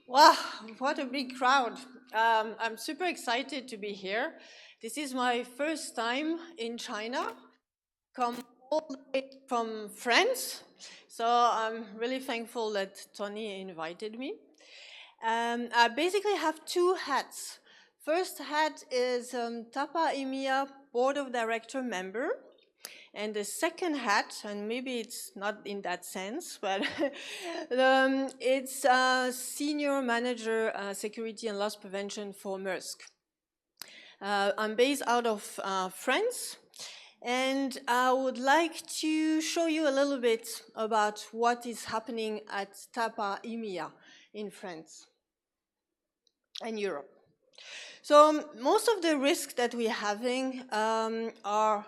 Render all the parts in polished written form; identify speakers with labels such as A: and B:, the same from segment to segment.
A: Wow, what a big crowd. I'm super excited to be here. This is my first time in China, come all the way from France. So I'm really thankful that Tony invited me. I basically have two hats. First hat is TAPA EMEA Board of Director member. And the second hat, and maybe it's not in that sense, but it's Senior Manager Security and Loss Prevention for Maersk. I'm based out of France, and I would like to show you a little bit about what is happening at TAPA EMEA in France and Europe. So most of the risks that we're having are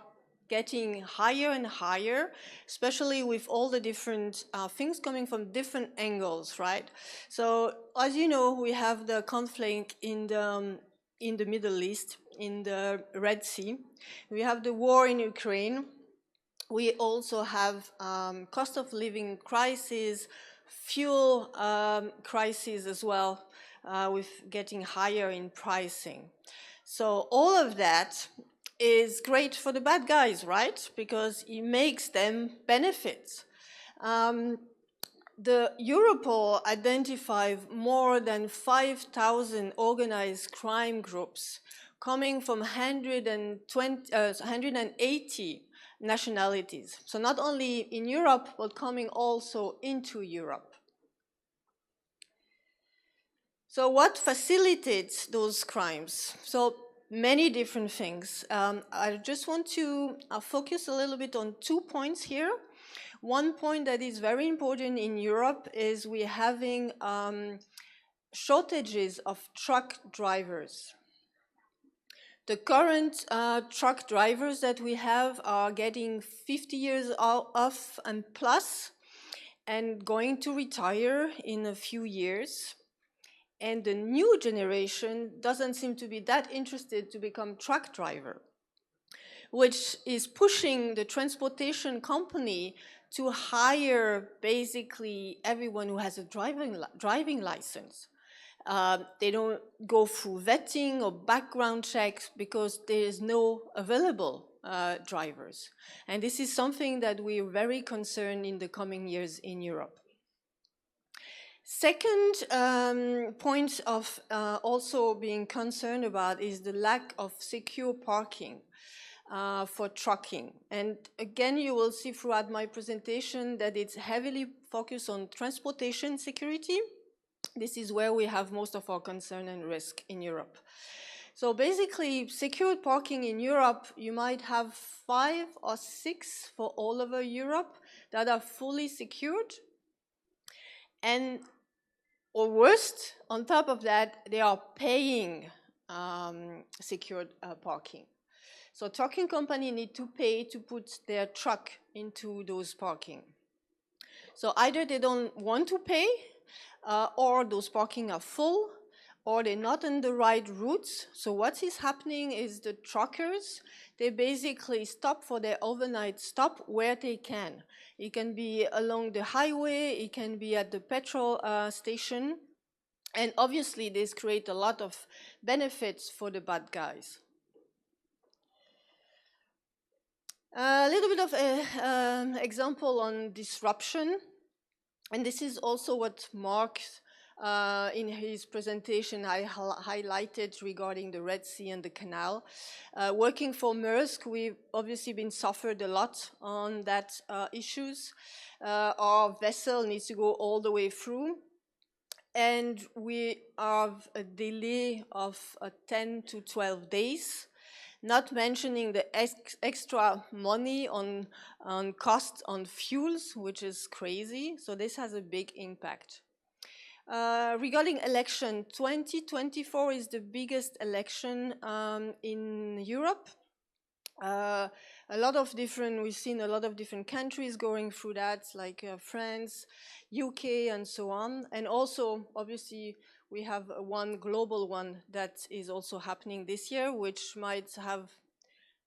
A: getting higher and higher, especially with all the different things coming from different angles, right? So as you know, we have the conflict in the Middle East, in the Red Sea. We have the war in Ukraine. We also have cost of living crisis, fuel crisis as well, with getting higher in pricing. So all of that is great for the bad guys, right? Because it makes them benefit. The Europol identified more than 5,000 organized crime groups coming from 180 nationalities. So not only in Europe, but coming also into Europe. So what facilitates those crimes? So many different things. I just want to focus a little bit on 2 points here. One point that is very important in Europe is we're having shortages of truck drivers. The current truck drivers that we have are getting 50 years off and plus and going to retire in a few years. And the new generation doesn't seem to be that interested to become truck driver, which is pushing the transportation company to hire basically everyone who has a driving license. They don't go through vetting or background checks because there is no available drivers. And this is something that we're very concerned in the coming years in Europe. Second point of also being concerned about is the lack of secure parking for trucking. And again, you will see throughout my presentation that it's heavily focused on transportation security. This is where we have most of our concern and risk in Europe. So basically, secured parking in Europe, you might have 5 or 6 for all over Europe that are fully secured. And or worst, on top of that, they are paying secured parking. So trucking companies need to pay to put their truck into those parking. So either they don't want to pay, or those parking are full, or they're not on the right routes. So what is happening is the truckers, they basically stop for their overnight stop where they can. It can be along the highway, it can be at the petrol station, and obviously this creates a lot of benefits for the bad guys. A little bit of an example on disruption, and this is also what Mark in his presentation I highlighted regarding the Red Sea and the canal. Working for Maersk, we've obviously been suffered a lot on that issues. Our vessel needs to go all the way through, and we have a delay of 10 to 12 days, not mentioning the extra money on costs on fuels, which is crazy. So this has a big impact. Regarding election, 2024 is the biggest election in Europe. We've seen a lot of different countries going through that, like France, UK, and so on. And also, obviously, we have one global one that is also happening this year, which might have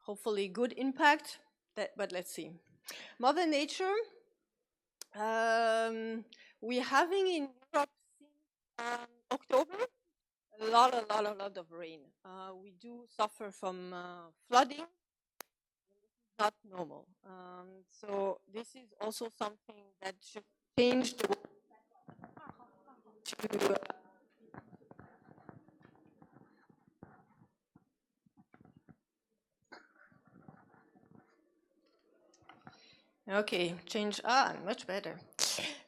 A: hopefully good impact, but let's see. Mother Nature, we're having in Europe October, a lot of rain. We do suffer from flooding, not normal. So this is also something that should change the way to okay, change. Much better.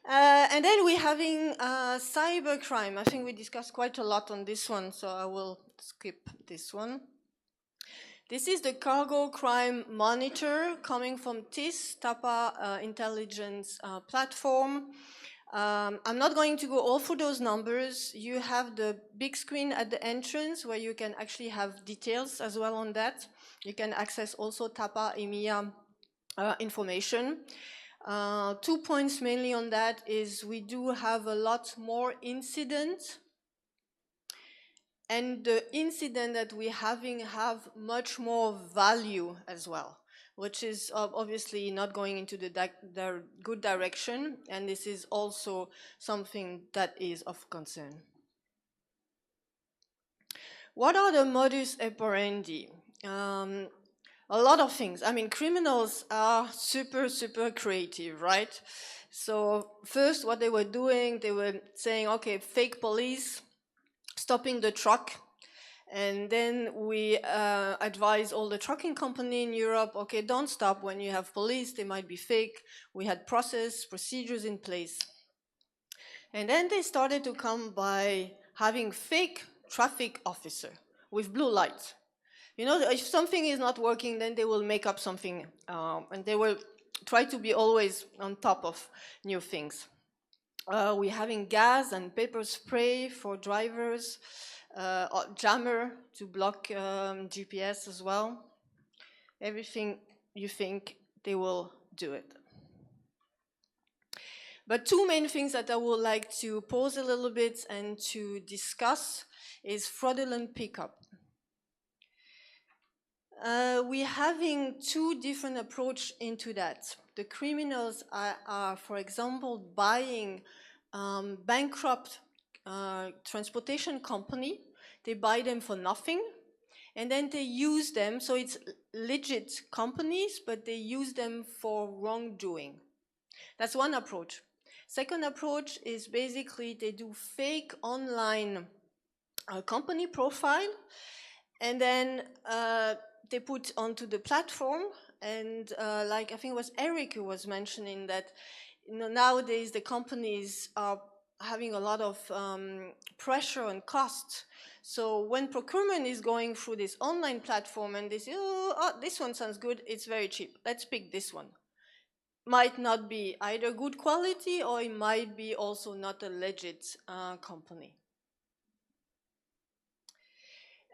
A: And then we're having cybercrime. I think we discussed quite a lot on this one, so I will skip this one. This is the cargo crime monitor coming from TIS, TAPA intelligence platform. I'm not going to go all through those numbers. You have the big screen at the entrance where you can actually have details as well on that. You can access also TAPA EMEA information. 2 points mainly on that is we do have a lot more incidents, and the incident that we're having have much more value as well, which is obviously not going into the good direction, and this is also something that is of concern. What are the modus operandi? A lot of things. I mean, criminals are super creative, right? So first what they were doing, they were saying, okay, fake police, stopping the truck. And then we advise all the trucking company in Europe, okay, don't stop when you have police, they might be fake. We had procedures in place. And then they started to come by having fake traffic officer with blue lights. You know, if something is not working, then they will make up something, and they will try to be always on top of new things. We're having gas and pepper spray for drivers, jammer to block GPS as well. Everything you think, they will do it. But two main things that I would like to pause a little bit and to discuss is fraudulent pickup. We're having two different approaches into that. The criminals are, for example, buying bankrupt transportation company. They buy them for nothing, and then they use them. So it's legit companies, but they use them for wrongdoing. That's one approach. Second approach is basically they do fake online company profile, and then they put onto the platform, and like I think it was Eric who was mentioning that, you know, nowadays the companies are having a lot of pressure on cost. So when procurement is going through this online platform and they say, oh, this one sounds good, it's very cheap, let's pick this one. Might not be either good quality, or it might be also not a legit company.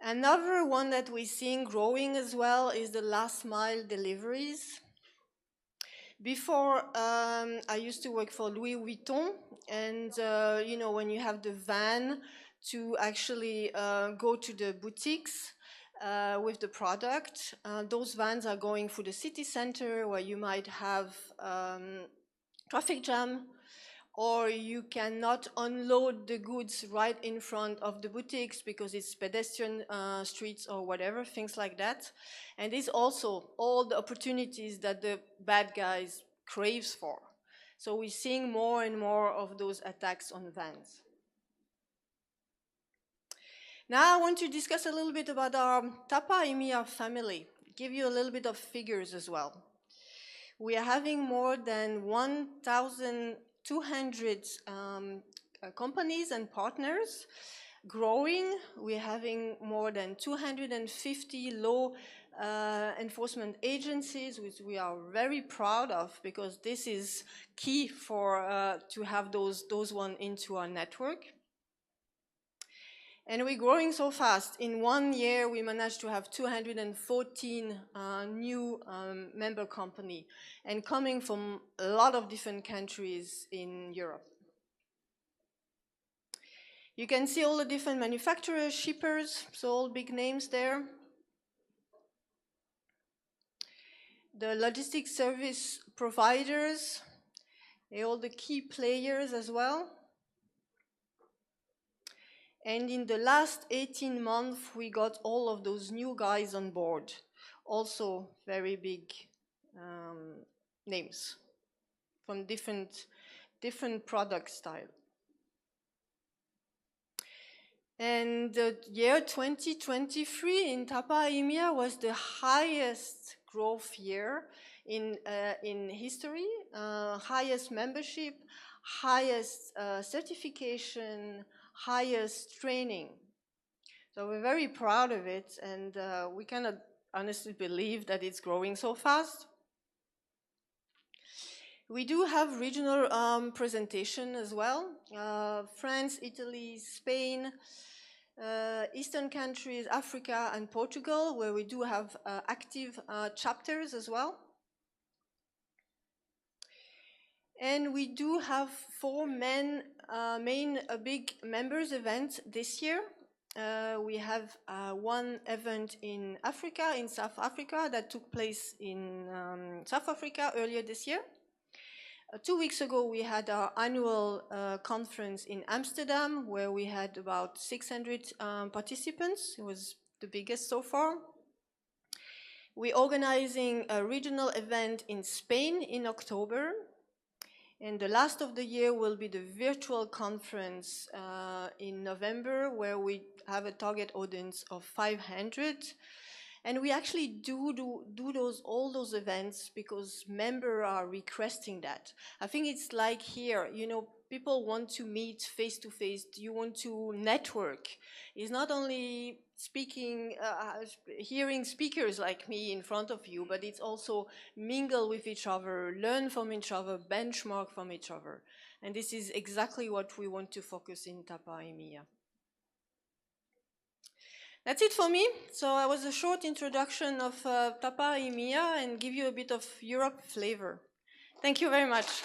A: Another one that we're seeing growing as well is the last mile deliveries. Before, I used to work for Louis Vuitton, and you know, when you have the van to actually go to the boutiques with the product, those vans are going through the city center where you might have traffic jam, or you cannot unload the goods right in front of the boutiques because it's pedestrian streets or whatever, things like that. And it's also all the opportunities that the bad guys craves for. So we're seeing more and more of those attacks on vans. Now I want to discuss a little bit about our TAPA EMEA family, give you a little bit of figures as well. We are having more than 1,200 companies and partners growing. We're having more than 250 law enforcement agencies, which we are very proud of, because this is key for to have those one into our network. And we're growing so fast. In 1 year, we managed to have 214 new member company, and coming from a lot of different countries in Europe. You can see all the different manufacturers, shippers, so all big names there. The logistics service providers, all the key players as well. And in the last 18 months, we got all of those new guys on board. Also very big names from different product style. And the year 2023 in TAPA EMEA was the highest growth year in history, highest membership, highest certification, highest training. So we're very proud of it, and we cannot honestly believe that it's growing so fast. We do have regional presentation as well. France, Italy, Spain, Eastern countries, Africa and Portugal, where we do have active chapters as well. And we do have 4 main big members events this year. We have one event in Africa, in South Africa, that took place in South Africa earlier this year. 2 weeks ago, we had our annual conference in Amsterdam, where we had about 600 participants. It was the biggest so far. We're organizing a regional event in Spain in October. And the last of the year will be the virtual conference in November, where we have a target audience of 500. And we actually do all those events because members are requesting that. I think it's like here, you know, people want to meet face to face. You want to network. It's not only speaking, hearing speakers like me in front of you, but it's also mingle with each other, learn from each other, benchmark from each other. And this is exactly what we want to focus in TAPA EMEA. That's it for me. So I was a short introduction of TAPA EMEA and give you a bit of Europe flavor. Thank you very much.